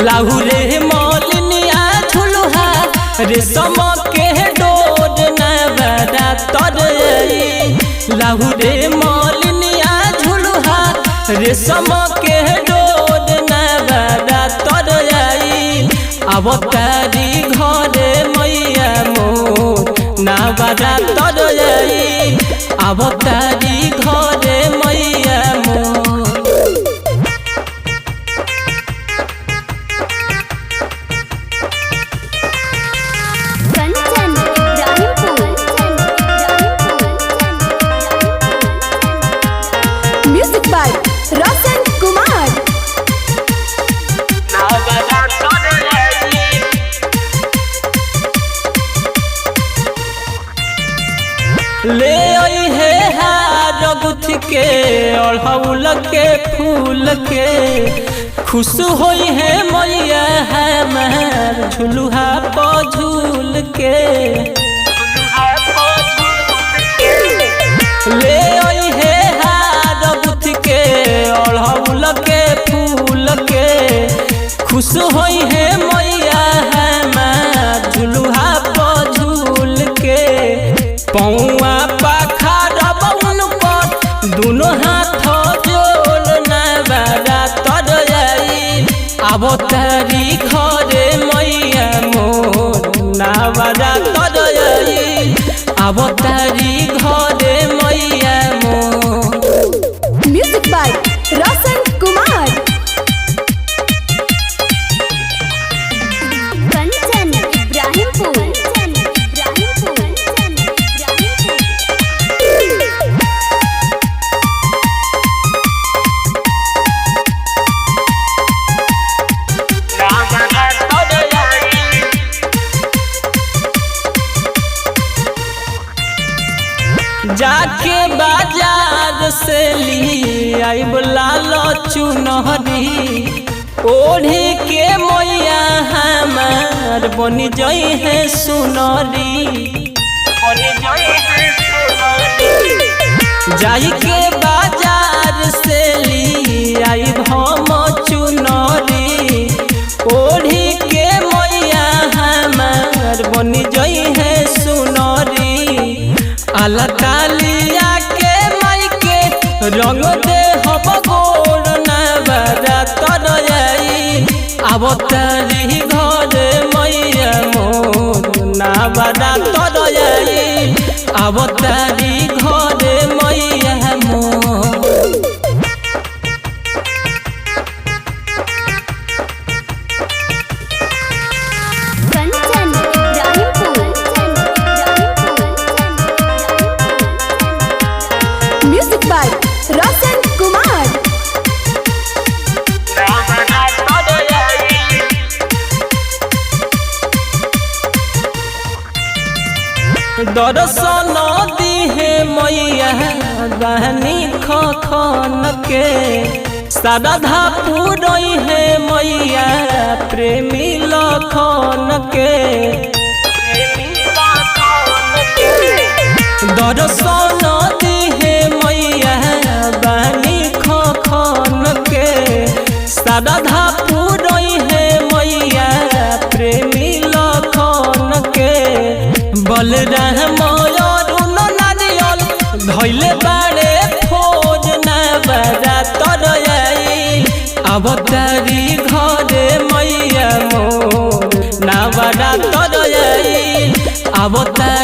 लाहुरे मौलिनिया झुलुहा रेशम के डोर नवरा तर लाहुरे मौलिनिया झुलुहा रेशम के डोर नवरा तर अवतारी घरे मैया मोर नवरा तर अवतारी घरे मैया मोर। Music by Roshan Kumar. ले आई है हार गुथ के अड़हुल के फूल के खुश होई है मैया हमार झुलुहा पर झूल के। ले आई है हार गुथ के अड़हुल के फूल के खुश होई है मैया हमार झुलुहा पर झूल के। पौआ पखारब उनकर दोनों हाथ जोड़ नवरा तर अवतारी घरे मैया मोर नवरा तर अवतारी घरे मैया मोर। Music by Roshan Kumar. जाके बाजार से ली आई लाल चुनरी ओढ़ी के मैया हमार बनी जई है सुनरी। जाई के बाजार से ली आई हम चुनरी ओढ़ी के मैया हमार बनी जई है सुनरी। अलकालिया के माई के रंग दे हब गोर नवरा तर अवतारी घरे मैया मोर नवरा तर अवतारी घरे मैया मोर। Music by Roshan Kumar. दर्शन दिहे मैया गहनी खन के श्रद्धा पूरई है मैया प्रेमी लखन के। दर्शन दिहे मैया गहनी खन के श्रद्धा पूरई है मैया प्रेमी लखन के। बलराम अरुण नारियल धैले बाड़े फौज नवरा तर अवतारी घरे मैया मोर नवरा तर अवतारी